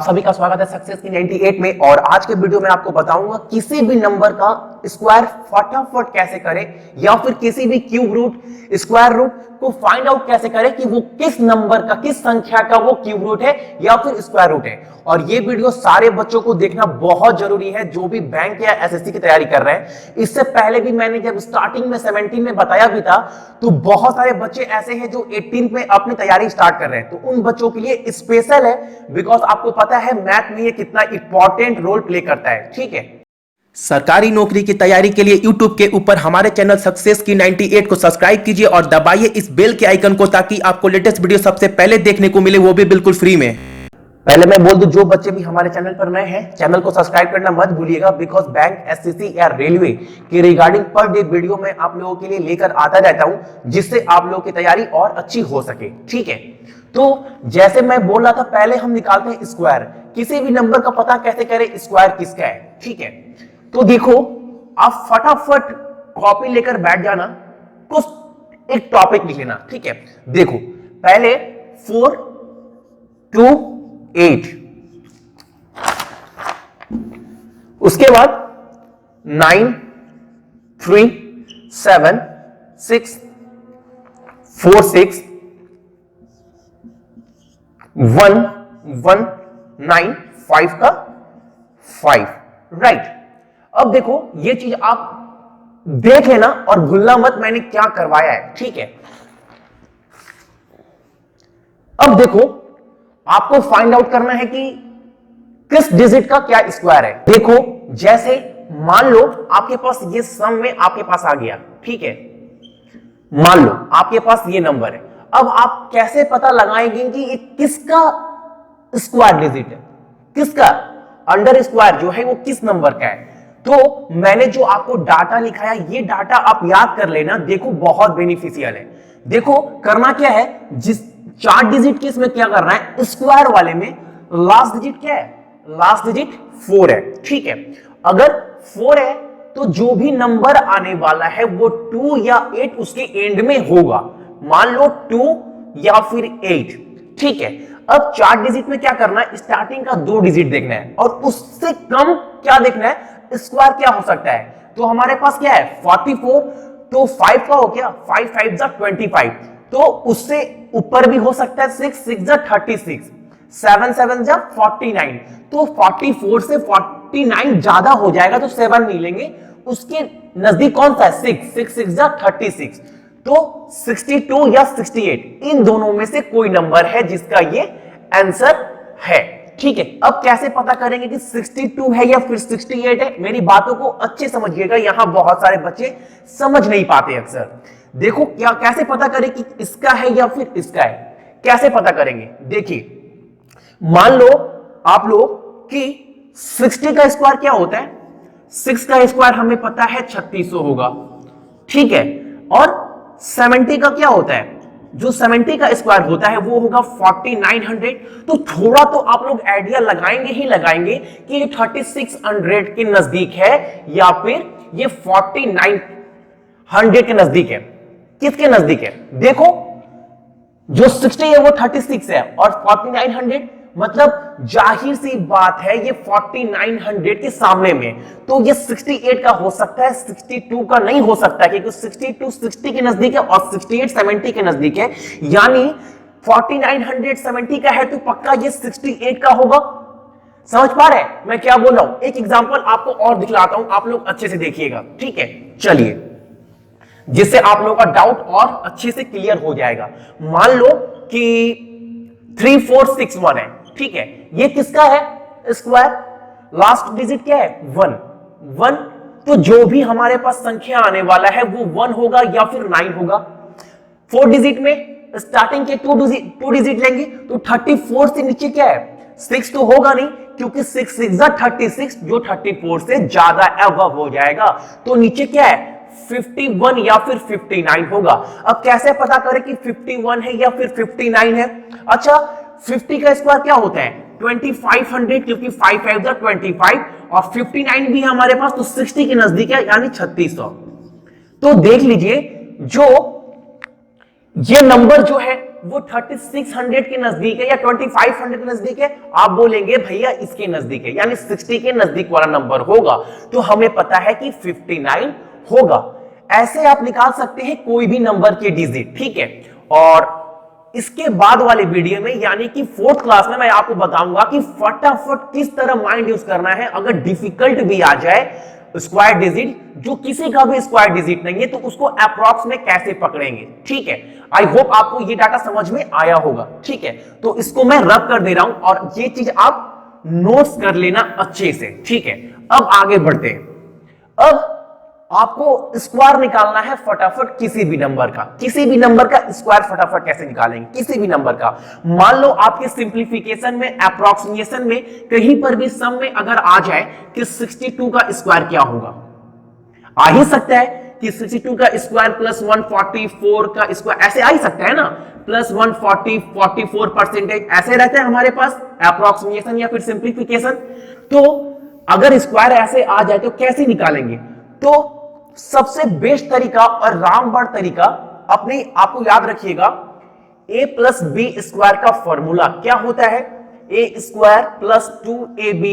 आप सभी का स्वागत है सक्सेस की 98 में। और आज के वीडियो में आपको बताऊंगा किसी भी नंबर का स्क्वायर फटाफट कैसे करें या फिर किसी भी क्यूब रूट स्क्वायर रूट को फाइंड आउट कैसे करें कि वो किस नंबर का किस संख्या का वो क्यूब रूट है या फिर स्क्वायर रूट है। और ये वीडियो सारे बच्चों को देखना बहुत जरूरी है जो भी बैंक या एसएससी की तैयारी कर रहे हैं। इससे पहले भी मैंने जब स्टार्टिंग में 17 में बताया भी था तो बहुत सारे बच्चे ऐसे हैं जो 18 में अपनी तैयारी स्टार्ट कर रहे हैं, तो उन बच्चों के लिए स्पेशल है बिकॉज आपको पता है मैथ में ये कितना इंपॉर्टेंट रोल प्ले करता है। ठीक है, सरकारी नौकरी की तैयारी के लिए YouTube के ऊपर हमारे चैनल सक्सेस की 98 को सब्सक्राइब कीजिए और दबाइए इस बेल के आइकन को ताकि आपको लेटेस्ट वीडियो सबसे पहले देखने को मिले, वो भी बिल्कुल फ्री में। पहले मैं बोल दूं जो बच्चे भी हमारे चैनल पर नए हैं चैनल को सब्सक्राइब करना मत भूलिएगा बिकॉज बैंक एसएससी या रेलवे की रिगार्डिंग पर डे वीडियो में आप लोगों के लिए लेकर आता रहता हूं जिससे आप लोगों की तैयारी और अच्छी हो सके। ठीक है, तो जैसे मैं बोल रहा था पहले हम निकालते हैं स्क्वायर। किसी भी नंबर का पता कैसे करें स्क्वायर किसका है। ठीक है, तो देखो आप फटाफट कॉपी लेकर बैठ जाना, कुछ एक टॉपिक लिख लेना। ठीक है, देखो पहले 4 2 8, उसके बाद 9 3 7 6 4 6 1 1 9 5 का 5, राइट। अब देखो ये चीज आप देख लेना और भूलना मत मैंने क्या करवाया है। ठीक है, अब देखो आपको फाइंड आउट करना है कि किस डिजिट का क्या स्क्वायर है। देखो जैसे मान लो आपके पास ये सम में आपके पास आ गया। ठीक है, मान लो आपके पास ये नंबर है। अब आप कैसे पता लगाएंगे कि ये किसका स्क्वायर डिजिट है, किसका अंडर स्क्वायर जो है वो किस नंबर का है। तो मैंने जो आपको डाटा लिखाया ये डाटा आप याद कर लेना, देखो बहुत बेनिफिशियल है। देखो करना क्या है, जिस 4 डिजिट के इसमें क्या करना है, स्क्वायर वाले में लास्ट डिजिट क्या है, लास्ट डिजिट 4 है। ठीक है, अगर 4 है तो जो भी नंबर आने वाला है वो 2 या 8 उसके एंड में होगा। मान लो 2 या फिर 8। ठीक है, अब 4 डिजिट में क्या करना है, स्टार्टिंग का 2 डिजिट देखना है और उससे कम क्या देखना है, स्क्वायर क्या हो सकता है। तो हमारे पास क्या है 44, तो 5 का हो गया, 5 5 जा 25, तो उससे ऊपर भी हो सकता है 6 6 जा 36, 7 7 जा 49, तो 44 से 49 ज्यादा हो जाएगा तो 7 नहीं लेंगे, उसके नजदीक कौन सा है 6 6 6 जा 36, तो 62 या 68 इन दोनों में से कोई नंबर है जिसका ये आंसर है। ठीक है, अब कैसे पता करेंगे कि 62 है या फिर 68 है, मेरी बातों को अच्छे समझिएगा, यहां बहुत सारे बच्चे समझ नहीं पाते अक्सर। देखो क्या कैसे पता करें कि इसका है या फिर इसका है, कैसे पता करेंगे। देखिए मान लो आप लोग कि 60 का स्क्वायर क्या होता है, 6 का स्क्वायर हमें पता है 3600 होगा। ठीक है, और 70 का क्या होता है, जो 70 का स्क्वायर होता है वो होगा 4900। तो थोड़ा तो आप लोग आइडिया लगाएंगे ही लगाएंगे कि ये 3600 के नजदीक है या फिर ये 4900 के नजदीक है। किसके नजदीक है, देखो जो 60 है वो 36 है और 4900 मतलब जाहिर सी बात है ये 4900 के सामने में, तो ये 68 का हो सकता है, 62 का नहीं हो सकता क्योंकि 62 60 के नजदीक है और 68 70 के नजदीक है, यानी 4900 70 का है तो पक्का ये 68 का होगा। समझ पा रहे हैं मैं क्या बोल रहा हूं। एक एग्जांपल आपको और दिखलाता हूं, आप लोग अच्छे से देखिएगा। ठीक है, चलिए, जिससे आप लोगों का डाउट और अच्छे से क्लियर हो जाएगा। मान लो कि 3461 है। ठीक है, ये किसका है स्क्वायर, लास्ट डिजिट क्या है 1 1, तो जो भी हमारे पास संख्या आने वाला है वो 1 होगा या फिर 9 होगा। 4 डिजिट में स्टार्टिंग के 2 डिजिट लेंगे तो 34 से नीचे क्या है 6 तो होगा नहीं क्योंकि 6 6 जा 36 जो 34 से ज्यादा अबव हो जाएगा, तो नीचे क्या है 51 या फिर 59 होगा। अब कैसे पता करें कि 51 है या फिर 59 है। अच्छा 50 का स्क्वायर क्या होता है 2500 क्योंकि 5 5 जा 25 और 59 भी है हमारे पास तो 60 के नजदीक है यानी 3600। तो देख लीजिए जो ये नंबर जो है वो 3600 के नजदीक है या 2500 के नजदीक है, आप बोलेंगे भैया इसके नजदीक है, यानी 60 के नजदीक वाला नंबर होगा, तो हमें पता है कि 59 होगा। ऐसे आप निकाल सकते हैं कोई भी नंबर के डिजिट, ठीक है। और इसके बाद वाले वीडियो में यानी कि 4th क्लास में मैं आपको बताऊंगा कि फटाफट किस तरह माइंड यूज करना है अगर डिफिकल्ट भी आ जाए स्क्वायर डिजिट, जो किसी का भी स्क्वायर डिजिट नहीं है, तो उसको अप्रॉक्स में कैसे पकड़ेंगे, ठीक है। आई होप आपको ये डाटा समझ में आया होगा, ठीक है। तो इसको मैं रब कर दे रहा हूं और ये चीज आप नोट्स कर लेना अच्छे से, ठीक है। अब आगे बढ़ते हैं। अब आपको स्क्वायर निकालना है फटाफट किसी भी नंबर का। किसी भी नंबर का स्क्वायर फटाफट कैसे निकालेंगे, किसी भी नंबर का। मान लो आपके सिंप्लीफिकेशन में, अप्रोक्सीमेशन में, कहीं पर भी सम में अगर आ जाए कि 62 का स्क्वायर क्या होगा, आ ही सकता है कि 62 का स्क्वायर प्लस 144 का स्क्वायर, ऐसे आ ही सकता है ना, प्लस 140 44% ऐसे रहता है हमारे पास अप्रोक्सीमेशन या फिर सिंप्लीफिकेशन। तो अगर स्क्वायर ऐसे आ जाए तो कैसे निकालेंगे, तो सबसे बेस्ट तरीका और रामबाण तरीका अपने आपको याद रखिएगा, a प्लस बी स्क्वायर का फॉर्मूला क्या होता है, a square plus 2ab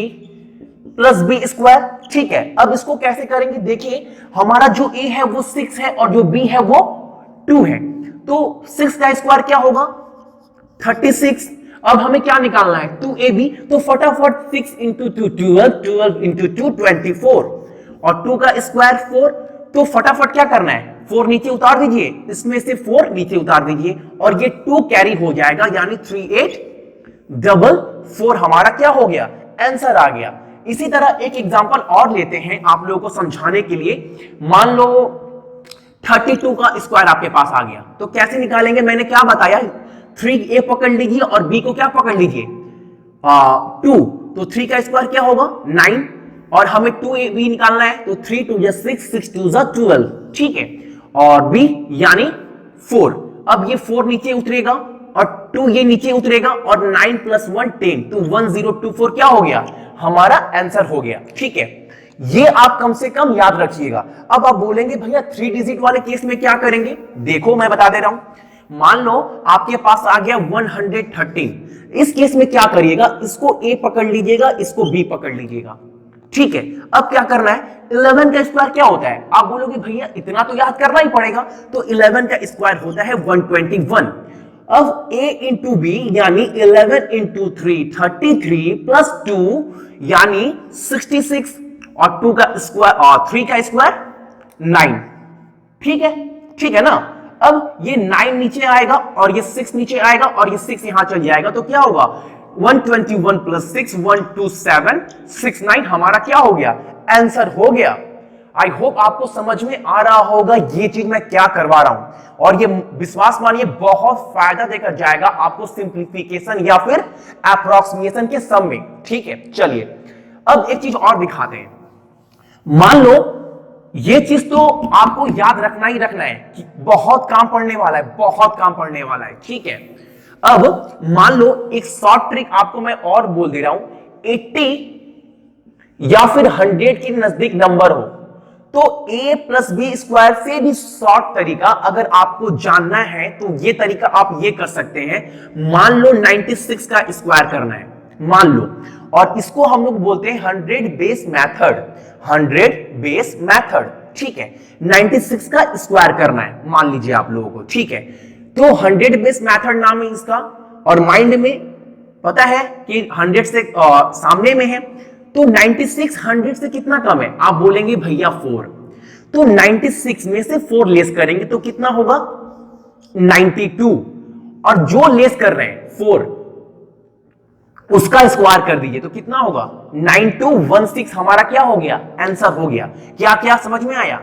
plus B square, ठीक है। अब इसको कैसे करेंगे, देखिए हमारा जो a है वो 6 है और जो b है वो 2 है, तो 6 का स्क्वायर क्या होगा 36। अब हमें क्या निकालना है 2ab, तो फटाफट 6 इंटू 2 12, 12 इंटू 2 24 और 2 का स्क्वायर 4, तो फटाफट क्या करना है 4 नीचे उतार दीजिए, इसमें से 4 नीचे उतार दीजिए और ये 2 कैरी हो जाएगा, यानी 3844 हमारा क्या हो गया, आंसर आ गया। इसी तरह एक एग्जांपल और लेते हैं आप लोगों को समझाने के लिए। मान लो 32 का स्क्वायर आपके पास आ गया, तो कैसे निकालेंगे, मैंने क्या बताया, 3a पकड़ लीजिए और b को क्या पकड़ लीजिए 2, तो 3 का स्क्वायर क्या होगा 9 और हमें 2ab निकालना है, तो 3 2 जा 6, 6 2 जा 12, ठीक है, और b यानी 4। अब ये 4 नीचे उतरेगा और 2 ये नीचे उतरेगा और 9 प्लस 1 10, तो 1024 क्या हो गया, हमारा आंसर हो गया, ठीक है। ये आप कम से कम याद रखिएगा। अब आप बोलेंगे भैया 3 डिजिट वाले केस में क्या करेंगे, देखो मैं बता दे रहा हूं। मान लो आपके पास आ गया 113, इस केस में क्या करिएगा, इसको a पकड़ लीजिएगा, इसको b पकड़ लीजिएगा, ठीक है। अब क्या करना है, 11 का स्क्वायर क्या होता है, आप बोलोगे भैया इतना तो याद करना ही पड़ेगा, तो 11 का स्क्वायर होता है 121। अब a इंटू बी यानी 11 इंटू 3 33 प्लस 2 यानी 66 और 2 का स्क्वायर और 3 का स्क्वायर 9, ठीक है ना। अब ये 9 नीचे आएगा और ये 6 नीचे आएगा और ये 6 यहां चल जाएगा, तो क्या होगा 121 प्लस 6 127 69 हमारा क्या हो गया, आंसर हो गया। आई होप आपको समझ में आ रहा होगा ये चीज मैं क्या करवा रहा हूं, और ये विश्वास मानिए बहुत फायदा देकर जाएगा आपको सिंप्लीफिकेशन या फिर अप्रोक्सीमेशन के सम में, ठीक है। चलिए अब एक चीज और दिखाते हैं। मान लो ये चीज तो आपको याद रखना ही रखना है कि बहुत काम पड़ने वाला है, बहुत काम पड़ने वाला है, ठीक है। अब मान लो एक शॉर्ट ट्रिक आपको मैं और बोल दे रहा हूं, 80 या फिर 100 के नजदीक नंबर हो तो a प्लस बी स्क्वायर से भी शॉर्ट तरीका अगर आपको जानना है तो ये तरीका आप ये कर सकते हैं। मान लो 96 का स्क्वायर करना है, मान लो, और इसको हम लोग बोलते हैं 100 बेस मेथड, 100 बेस मेथड, ठीक है। 96 का स्क्वायर करना है मान लीजिए आप लोगों को, ठीक है। तो 100 बेस मेथड नाम है इसका, और माइंड में पता है कि 100 से सामने में है, तो 96 100 से कितना कम है, आप बोलेंगे भैया 4, तो 96 में से 4 लेस करेंगे तो कितना होगा 92, और जो लेस कर रहे हैं 4 उसका स्क्वायर कर दीजिए तो कितना होगा 9216 हमारा क्या हो गया, आंसर हो गया। क्या क्या समझ में आया,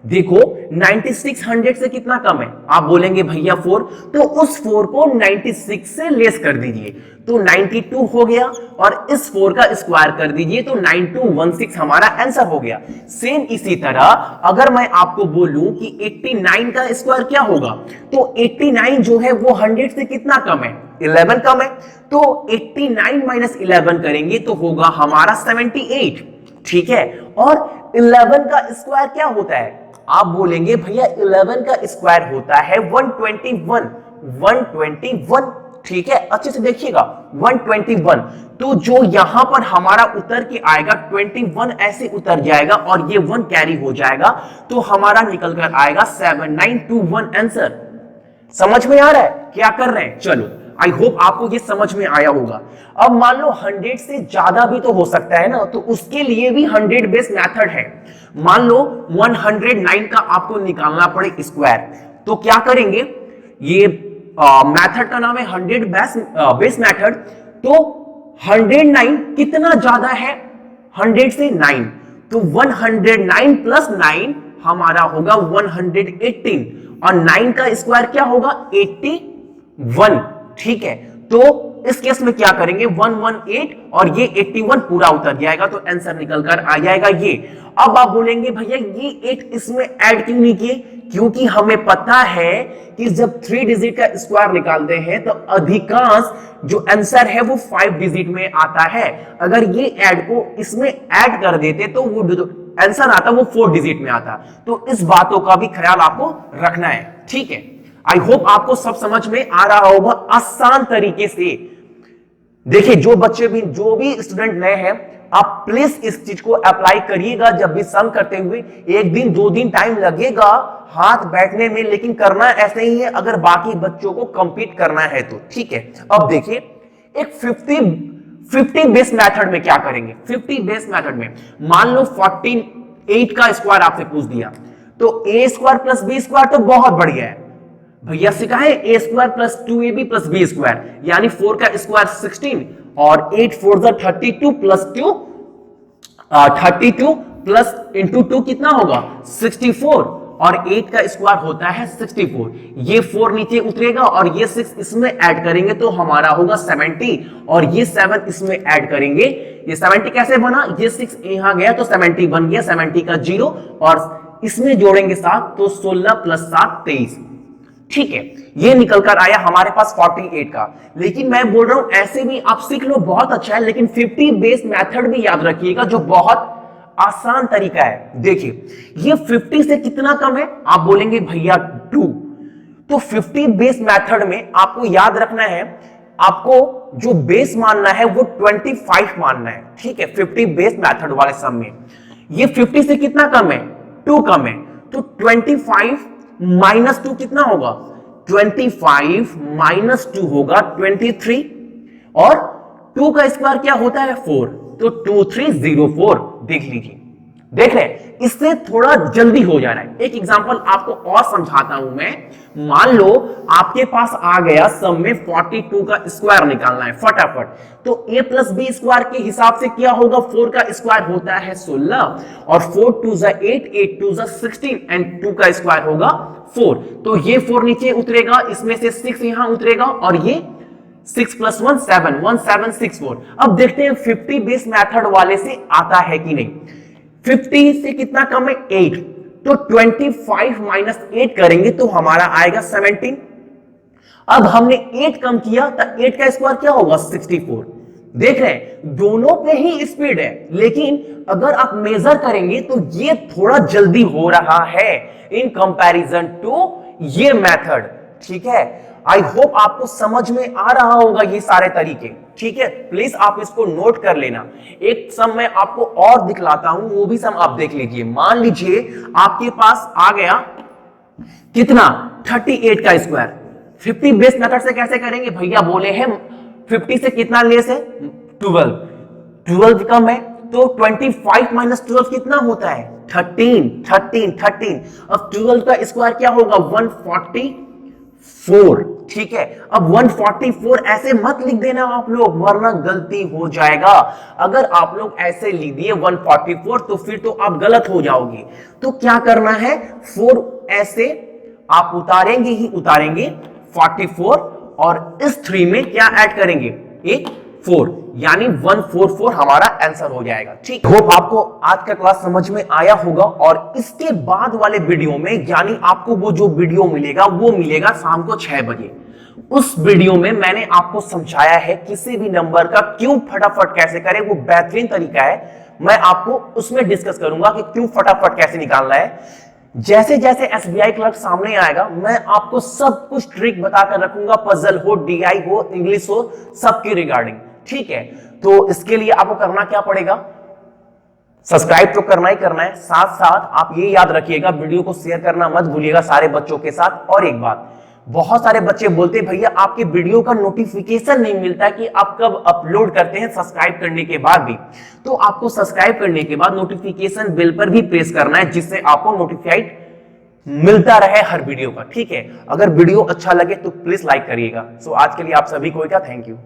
देखो 96 100 से कितना कम है, आप बोलेंगे भैया 4, तो उस 4 को 96 से लेस कर दीजिए तो 92 हो गया, और इस 4 का स्क्वायर कर दीजिए तो 9216 हमारा आंसर हो गया। सेम इसी तरह अगर मैं आपको बोलूं कि 89 का स्क्वायर क्या होगा, तो 89 जो है वो 100 से कितना कम है, 11 कम है, तो 89 माइनस 11 करेंगे तो होगा हमारा 78, ठीक है। और 11 का स्क्वायर क्या होता है, आप बोलेंगे भैया 11 का स्क्वायर होता है 121, 121। ठीक है, अच्छे से देखिएगा 121। तो जो यहां पर हमारा उतर के आएगा 21 ऐसे उतर जाएगा और ये 1 कैरी हो जाएगा, तो हमारा निकल कर आएगा 7921 आंसर। समझ में आ रहा है क्या कर रहे हैं? चलो, आई होप आपको ये समझ में आया होगा। अब मान लो 100 से ज्यादा भी तो हो सकता है ना, तो उसके लिए भी 100 बेस मेथड है। मान लो 109 का आपको निकालना पड़े स्क्वायर, तो क्या करेंगे? ये मेथड का नाम है 100 बेस मेथड। तो 109 कितना ज्यादा है 100 से? 9। तो 109 प्लस 9 हमारा होगा 118 और 9 का स्क्वायर क्या होगा? 81। ठीक है, तो इस केस में क्या करेंगे? 118 और ये 81 पूरा उतर जाएगा, तो आंसर निकल कर आ जाएगा ये। अब आप बोलेंगे भैया ये 8 इसमें ऐड क्यों नहीं किए? क्योंकि हमें पता है कि जब 3 डिजिट का स्क्वायर निकालते हैं तो अधिकांश जो आंसर है वो 5 डिजिट में आता है। अगर ये ऐड को इसमें ऐड कर देते तो वो आंसर आता वो 4 डिजिट में आता। तो इस बातों का भी ख्याल आपको रखना है। ठीक है, आई होप आपको सब समझ में आ रहा होगा आसान तरीके से। देखिए, जो भी स्टूडेंट नए हैं, आप प्लीज इस चीज को अप्लाई करिएगा। जब भी सम करते हुए 1 दिन 2 दिन टाइम लगेगा हाथ बैठने में, लेकिन करना ऐसे ही है अगर बाकी बच्चों को कंपीट करना है तो। ठीक है, अब देखिए एक 50 बेस मेथड में क्या करेंगे? 50 बेस मेथड में मान लो 48 का स्क्वायर आपसे पूछ दिया, तो a square plus B square तो बहुत बढ़िया है भैया, सिखाए a square plus 2ab plus B square, यानी 4 का स्क्वायर 16 और 8 4 32 प्लस 2 32 प्लस इंटू 2 कितना होगा? 64 और 8 का स्क्वायर होता है 64। ये 4 नीचे उतरेगा और ये 6 इसमें ऐड करेंगे तो हमारा होगा 70 और ये 7 इसमें ऐड करेंगे। ये 70 कैसे बना? ये 6 यहां गया तो 70 बन गया, 70 का 0 और इसमें जोड़ेंगे 7 तो 16 प्लस 7 23। ठीक है, ये निकल कर आया हमारे पास 48 का। लेकिन मैं बोल रहा हूं ऐसे भी आप सीख लो, बहुत अच्छा है, लेकिन 50 बेस मेथड भी याद रखिएगा जो बहुत आसान तरीका है। देखिए ये 50 से कितना कम है? आप बोलेंगे भैया 2। तो 50 बेस मेथड में आपको याद रखना है, आपको जो बेस मानना है वो 25 मानना है। ठीक है, 50 बेस मेथड वाले सम में ये 50 से कितना कम है? 2 कम है। तो 25 माइनस 2 कितना होगा? 25 माइनस 2 होगा 23 और 2 का स्क्वायर क्या होता है? 4, तो 2304। देख लीजिए, देख रहे हैं, इससे थोड़ा जल्दी हो जा रहा है। एक एग्जांपल आपको और समझाता हूं मैं। मान लो आपके पास आ गया सम में 42 का स्क्वायर निकालना है फटाफट, तो a प्लस बी स्क्वायर के हिसाब से क्या होगा? 4 का स्क्वायर होता है 16 और 4 2 8 8 2 16 एंड 2 का स्क्वायर होगा 4। तो ये 4 नीचे उतरेगा, इसमें से 6 यहां उतरेगा और ये 6 प्लस 1 7 1764। अब देखते हैं 50 बेस मेथड वाले से आता है कि नहीं। 50 से कितना कम है? 8। तो 25 माइनस 8 करेंगे तो हमारा आएगा 17। अब हमने 8 कम किया तो 8 का स्क्वायर क्या होगा? 64। देख रहे हैं, दोनों पे ही स्पीड है, लेकिन अगर आप मेजर करेंगे तो ये थोड़ा जल्दी हो रहा है इन कंपैरिजन टू ये मेथड। ठीक है, आई होप आपको समझ में आ रहा होगा ये सारे तरीके। ठीक है, प्लीज आप इसको नोट कर लेना। एक सम मैं आपको और दिखलाता हूं, वो भी सम आप देख लीजिए। मान लीजिए आपके पास आ गया कितना? 38 का स्क्वायर। 50 बेस मेथड से कैसे करेंगे भैया? बोले हैं 50 से कितना लेस है? 12 कम है, तो 25 माइनस 12 कितना होता है? 13। अब 12 का स्क्वायर क्या होगा? 144। ठीक है, अब 144 ऐसे मत लिख देना आप लोग, वरना गलती हो जाएगा। अगर आप लोग ऐसे लिख दिए 144 तो फिर तो आप गलत हो जाओगे। तो क्या करना है? 4 ऐसे आप उतारेंगे ही उतारेंगे 44 और इस 3 में क्या ऐड करेंगे? एक 4, यानी 144 हमारा आंसर हो जाएगा। ठीक, होप आपको आज का क्लास समझ में आया होगा। और इसके बाद वाले वीडियो में, यानी आपको वो जो वीडियो मिलेगा वो मिलेगा शाम को 6 बजे। उस वीडियो में मैंने आपको समझाया है किसी भी नंबर का क्यों फटाफट कैसे करें, वो बेहतरीन तरीका है। मैं आपको उसमें डिस्कस करूंगा कि क्यों फटाफट कैसे निकालना है। जैसे जैसे एसबीआई क्लर्क सामने आएगा मैं आपको सब कुछ ट्रिक बताकर रखूंगा, पजल हो, डीआई हो, इंग्लिश हो, सबकी रिगार्डिंग। ठीक है, तो इसके लिए आपको करना क्या पड़ेगा, सब्सक्राइब तो करना ही करना है, साथ साथ आप ये याद रखिएगा वीडियो को शेयर करना मत भूलिएगा सारे बच्चों के साथ। और एक बात, बहुत सारे बच्चे बोलते हैं भैया आपके वीडियो का नोटिफिकेशन नहीं मिलता कि आप कब अपलोड करते हैं सब्सक्राइब करने के बाद भी। तो आपको सब्सक्राइब करने के बाद नोटिफिकेशन बेल पर भी प्रेस करना है, जिससे आपको नोटिफाइड मिलता रहे हर वीडियो का। ठीक है, अगर वीडियो अच्छा लगे तो प्लीज लाइक करिएगा। सो आज के लिए आप सभी को थैंक यू।